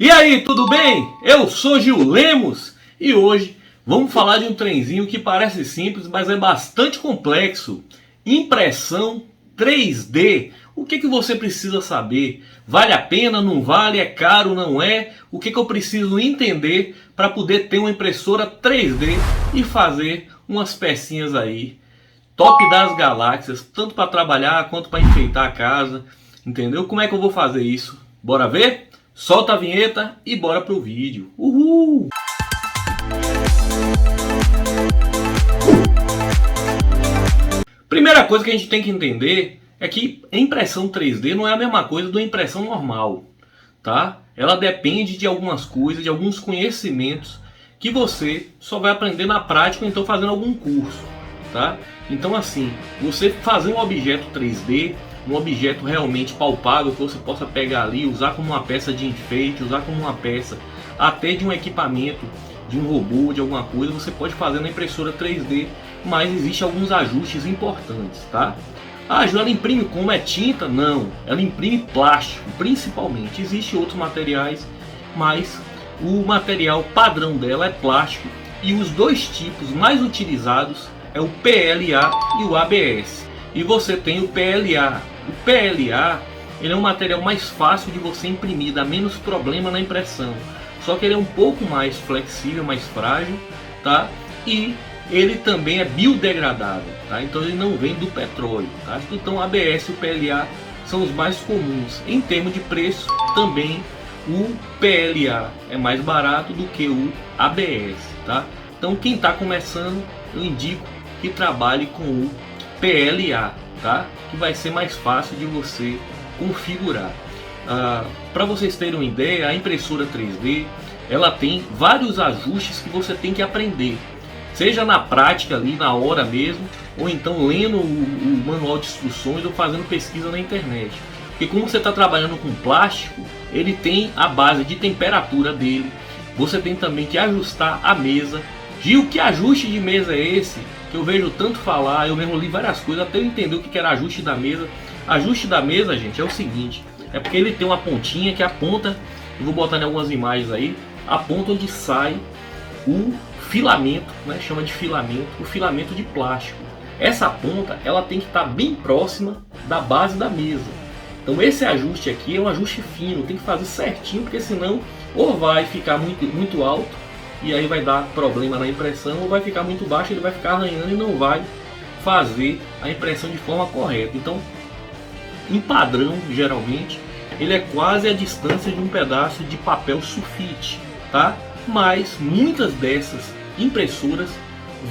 E aí, tudo bem? Eu sou Gil Lemos e hoje vamos falar de um trenzinho que parece simples, mas é bastante complexo. Impressão 3D. O que você precisa saber? Vale a pena, não vale? É caro, não é? O que eu preciso entender para poder ter uma impressora 3D e fazer umas pecinhas aí top das galáxias, tanto para trabalhar quanto para enfeitar a casa, entendeu? Como é que eu vou fazer isso? Bora ver? Solta a vinheta e bora pro vídeo. Uhul! Primeira coisa que a gente tem que entender é que a impressão 3D não é a mesma coisa da impressão normal, tá? Ela depende de algumas coisas, de alguns conhecimentos que você só vai aprender na prática ou então fazendo algum curso, tá? Então assim, você fazer um objeto 3D, um objeto realmente palpável que você possa pegar ali, usar como uma peça de enfeite, usar como uma peça até de um equipamento, de um robô, de alguma coisa, você pode fazer na impressora 3D, mas existe alguns ajustes importantes, tá? Ah, Ju, ela imprime como? É tinta? Não, ela imprime plástico, principalmente. Existem outros materiais, mas o material padrão dela é plástico e os dois tipos mais utilizados é o PLA e o ABS. E você tem o PLA. O PLA ele é um material mais fácil de você imprimir, dá menos problema na impressão. Só que ele é um pouco mais flexível, mais frágil, tá? E ele também é biodegradável, tá? Então ele não vem do petróleo, tá? Então o ABS e o PLA são os mais comuns. Em termos de preço, também o PLA é mais barato do que o ABS, tá? Então quem está começando, eu indico que trabalhe com o PLA, tá? Que vai ser mais fácil de você configurar. Para vocês terem uma ideia, a impressora 3D ela tem vários ajustes que você tem que aprender, seja na prática ali na hora mesmo, ou então lendo o manual de instruções ou fazendo pesquisa na internet. Porque como você está trabalhando com plástico, ele tem a base de temperatura dele. Você tem também que ajustar a mesa. Gil, que ajuste de mesa é esse? Que eu vejo tanto falar, eu mesmo li várias coisas até eu entender o que era ajuste da mesa. Ajuste da mesa, gente, é o seguinte, é porque ele tem uma pontinha que aponta, eu vou botar em algumas imagens aí, a ponta onde sai o filamento, né, chama de filamento, o filamento de plástico. Essa ponta, ela tem que estar bem próxima da base da mesa. Então esse ajuste aqui é um ajuste fino, tem que fazer certinho, porque senão ou vai ficar muito alto, e aí vai dar problema na impressão, ou vai ficar muito baixo, ele vai ficar arranhando e não vai fazer a impressão de forma correta. Então, em padrão, geralmente, ele é quase a distância de um pedaço de papel sulfite, tá? Mas muitas dessas impressoras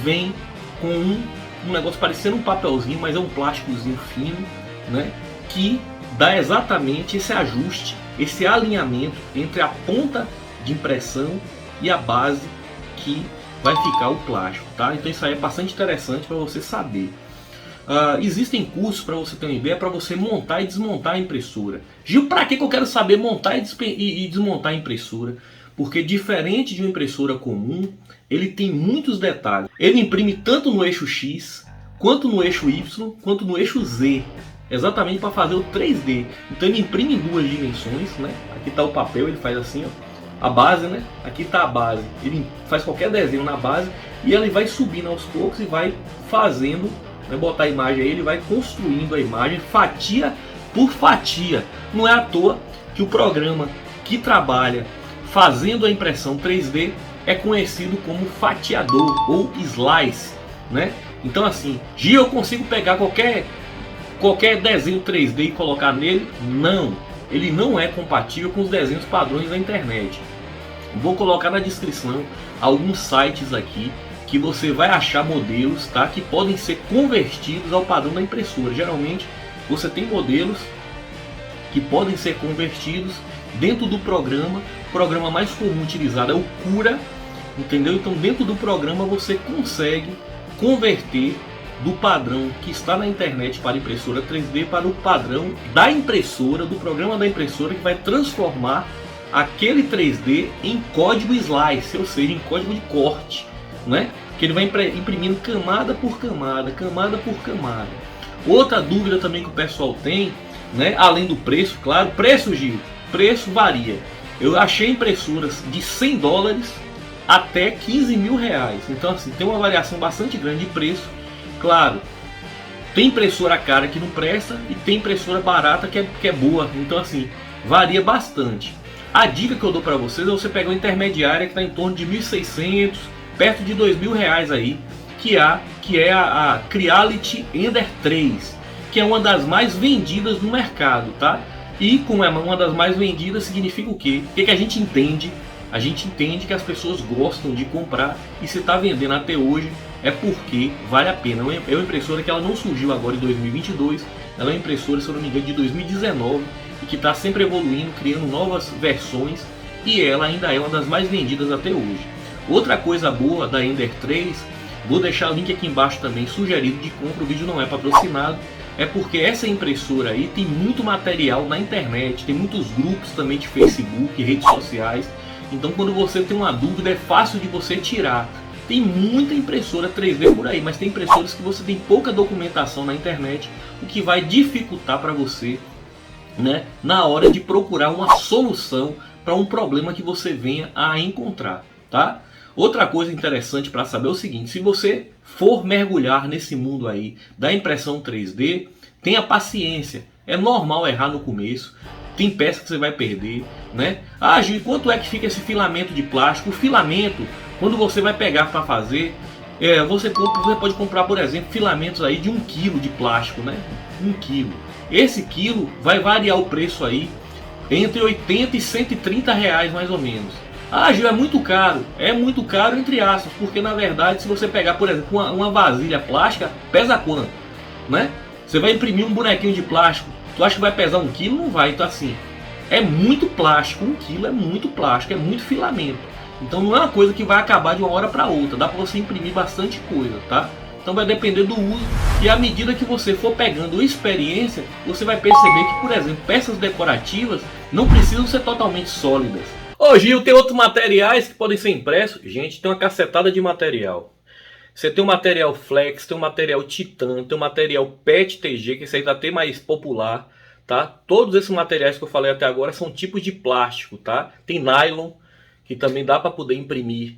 vêm com um negócio parecendo um papelzinho, mas é um plásticozinho fino, né? Que dá exatamente esse ajuste, esse alinhamento entre a ponta de impressão e a base que vai ficar o plástico, tá? Então isso aí é bastante interessante para você saber. Existem cursos, para você ter uma ideia, para você montar e desmontar a impressora. Gil, para que eu quero saber montar e desmontar a impressora? Porque diferente de uma impressora comum, ele tem muitos detalhes. Ele imprime tanto no eixo X, quanto no eixo Y, quanto no eixo Z. Exatamente para fazer o 3D. Então ele imprime em duas dimensões, né? Aqui está o papel, ele faz assim, ó. A base, né? Aqui está a base. Ele faz qualquer desenho na base e ele vai subindo aos poucos e vai fazendo, né? Botar a imagem aí, ele vai construindo a imagem fatia por fatia. Não é à toa que o programa que trabalha fazendo a impressão 3D é conhecido como fatiador ou slice, né? Então assim, Gil, eu consigo pegar qualquer desenho 3D e colocar nele? Não, ele não é compatível com os desenhos padrões da internet. Vou colocar na descrição alguns sites aqui que você vai achar modelos, tá, que podem ser convertidos ao padrão da impressora. Geralmente você tem modelos que podem ser convertidos dentro do programa. O programa mais comum utilizado é o Cura, entendeu? Então dentro do programa você consegue converter do padrão que está na internet para impressora 3D para o padrão da impressora, do programa da impressora, que vai transformar aquele 3D em código slice, ou seja, em código de corte, né? Que ele vai imprimindo camada por camada, camada por camada. Outra dúvida também que o pessoal tem, né? Além do preço, claro, preço, Gil, preço varia. Eu achei impressoras de 100 dólares até 15 mil reais. Então assim, tem uma variação bastante grande de preço. Claro, tem impressora cara que não presta e tem impressora barata que é boa. Então assim, varia bastante. A dica que eu dou para vocês é você pegar uma intermediária que está em torno de 1.600, perto de 2.000 reais aí, que é a Creality Ender 3, que é uma das mais vendidas no mercado, tá? E como é uma das mais vendidas, significa o quê? O que a gente entende? A gente entende que as pessoas gostam de comprar, e se está vendendo até hoje é porque vale a pena. É uma impressora que ela não surgiu agora em 2022, ela é uma impressora, se eu não me engano, de 2019, e que está sempre evoluindo, criando novas versões, e ela ainda é uma das mais vendidas até hoje. Outra coisa boa da Ender 3, vou deixar o link aqui embaixo também, sugerido de compra, o vídeo não é patrocinado, é porque essa impressora aí tem muito material na internet, tem muitos grupos também de Facebook, redes sociais. Então quando você tem uma dúvida é fácil de você tirar. Tem muita impressora 3D por aí, mas tem impressoras que você tem pouca documentação na internet, o que vai dificultar para você, né, na hora de procurar uma solução para um problema que você venha a encontrar, tá? Outra coisa interessante para saber é o seguinte: se você for mergulhar nesse mundo aí da impressão 3D, tenha paciência. É normal errar no começo, tem peça que você vai perder, né? Ah, Gil, quanto é que fica esse filamento de plástico? O filamento, quando você vai pegar para fazer, você pode comprar, por exemplo, filamentos aí de 1 kg de plástico, né? 1 kg. Esse quilo vai variar o preço aí entre 80 e 130 reais mais ou menos. Ah, Gil, é muito caro. É muito caro entre aspas, porque na verdade, se você pegar, por exemplo, uma vasilha plástica, pesa quanto? Né? Você vai imprimir um bonequinho de plástico, tu acha que vai pesar 1 kg? Não vai. Então assim, é muito plástico, 1 kg é muito plástico, é muito filamento. Então não é uma coisa que vai acabar de uma hora para outra, dá para você imprimir bastante coisa, tá? Então vai depender do uso, e à medida que você for pegando experiência, você vai perceber que, por exemplo, peças decorativas não precisam ser totalmente sólidas. Ô Gil, tem outros materiais que podem ser impressos? Gente, tem uma cacetada de material. Você tem o material flex, tem o material titan, tem o material PET-TG, que esse aí tá até mais popular, tá? Todos esses materiais que eu falei até agora são tipos de plástico, tá? Tem nylon, que também dá para poder imprimir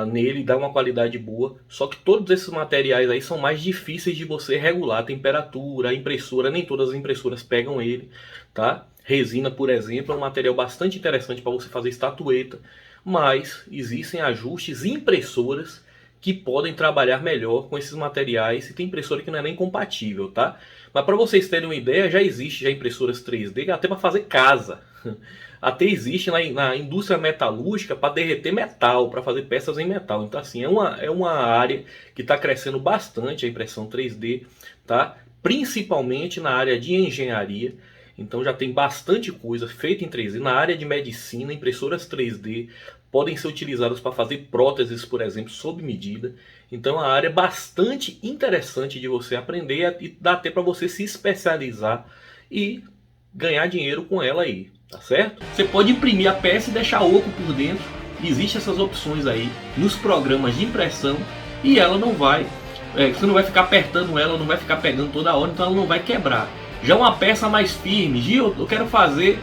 nele, dá uma qualidade boa. Só que todos esses materiais aí são mais difíceis de você regular a temperatura, a impressora, nem todas as impressoras pegam ele, tá? Resina, por exemplo, é um material bastante interessante para você fazer estatueta, mas existem ajustes e impressoras que podem trabalhar melhor com esses materiais, e tem impressora que não é nem compatível, tá? Mas para vocês terem uma ideia, já existe já impressoras 3D até para fazer casa. Até existe na indústria metalúrgica para derreter metal, para fazer peças em metal. Então assim, é uma área que está crescendo bastante a impressão 3D, tá? Principalmente na área de engenharia. Então já tem bastante coisa feita em 3D. Na área de medicina, impressoras 3D podem ser utilizadas para fazer próteses, por exemplo, sob medida. Então é uma área bastante interessante de você aprender, e dá até para você se especializar e ganhar dinheiro com ela aí, tá certo? Você pode imprimir a peça e deixar oco por dentro. Existem essas opções aí nos programas de impressão, e ela não vai, você não vai ficar apertando ela, não vai ficar pegando toda hora, então ela não vai quebrar. Já uma peça mais firme, Gil, eu quero fazer,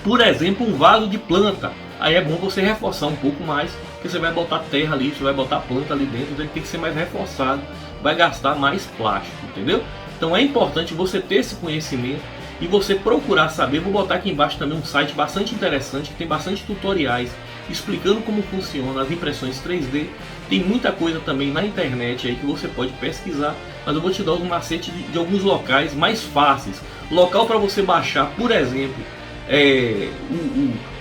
por exemplo, um vaso de planta. Aí é bom você reforçar um pouco mais, porque você vai botar terra ali, você vai botar planta ali dentro, então ele tem que ser mais reforçado, vai gastar mais plástico, entendeu? Então é importante você ter esse conhecimento e você procurar saber. Vou botar aqui embaixo também um site bastante interessante, que tem bastante tutoriais explicando como funciona as impressões 3D. Tem muita coisa também na internet aí que você pode pesquisar, mas eu vou te dar um macete de alguns locais mais fáceis. Local para você baixar, por exemplo,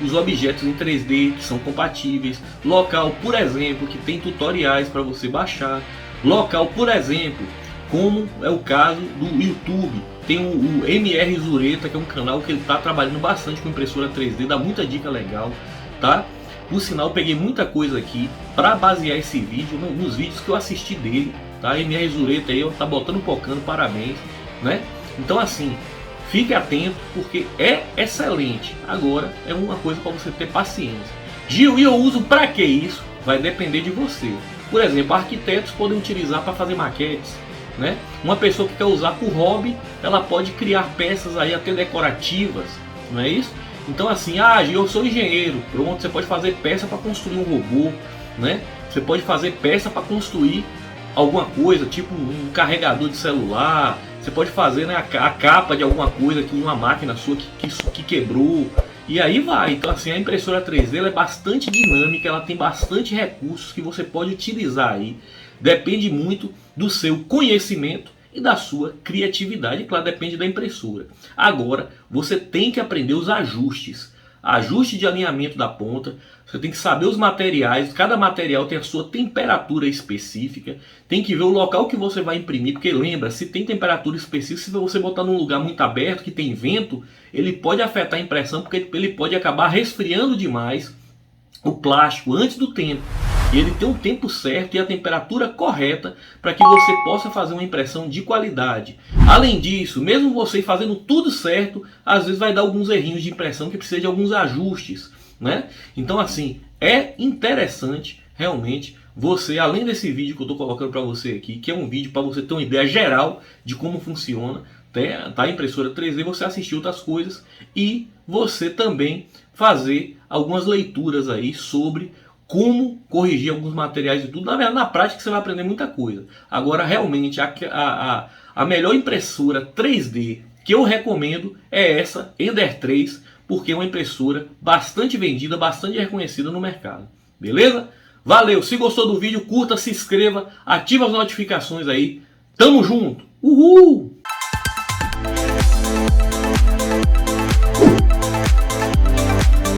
os objetos em 3D que são compatíveis. Local, por exemplo, que tem tutoriais para você baixar. Local, por exemplo, como é o caso do YouTube. Tem o MR Zureta, que é um canal que ele está trabalhando bastante com impressora 3D, dá muita dica legal, tá? Por sinal, peguei muita coisa aqui para basear esse vídeo nos vídeos que eu assisti dele, tá? MR Zureta aí, tá botando pocando, parabéns, né? Então assim, fique atento, porque é excelente. Agora é uma coisa para você ter paciência. Gil, e eu uso para que isso? Vai depender de você. Por exemplo, arquitetos podem utilizar para fazer maquetes, né? Uma pessoa que quer usar por hobby, ela pode criar peças aí até decorativas, não é isso? Então assim, eu sou engenheiro, pronto, você pode fazer peça para construir um robô, né? Você pode fazer peça para construir alguma coisa, tipo um carregador de celular. Você pode fazer, né, a capa de alguma coisa, de uma máquina sua que quebrou. E aí vai. Então assim, a impressora 3D ela é bastante dinâmica, ela tem bastante recursos que você pode utilizar aí. Depende muito do seu conhecimento e da sua criatividade, claro, depende da impressora. Agora, você tem que aprender os ajustes. Ajuste de alinhamento da ponta, você tem que saber os materiais, cada material tem a sua temperatura específica, tem que ver o local que você vai imprimir, porque lembra, se tem temperatura específica, se você botar num lugar muito aberto, que tem vento, ele pode afetar a impressão, porque ele pode acabar resfriando demais o plástico antes do tempo. E ele tem um tempo certo e a temperatura correta para que você possa fazer uma impressão de qualidade. Além disso, mesmo você fazendo tudo certo, às vezes vai dar alguns errinhos de impressão que precisa de alguns ajustes, né? Então assim, é interessante realmente você, além desse vídeo que eu estou colocando para você aqui, que é um vídeo para você ter uma ideia geral de como funciona, tá, a impressora 3D, você assistir outras coisas e você também fazer algumas leituras aí sobre como corrigir alguns materiais e tudo. Na verdade, na prática você vai aprender muita coisa. Agora, realmente, a melhor impressora 3D que eu recomendo é essa Ender 3, porque é uma impressora bastante vendida, bastante reconhecida no mercado. Beleza? Valeu! Se gostou do vídeo, curta, se inscreva, ativa as notificações aí. Tamo junto! Uhul!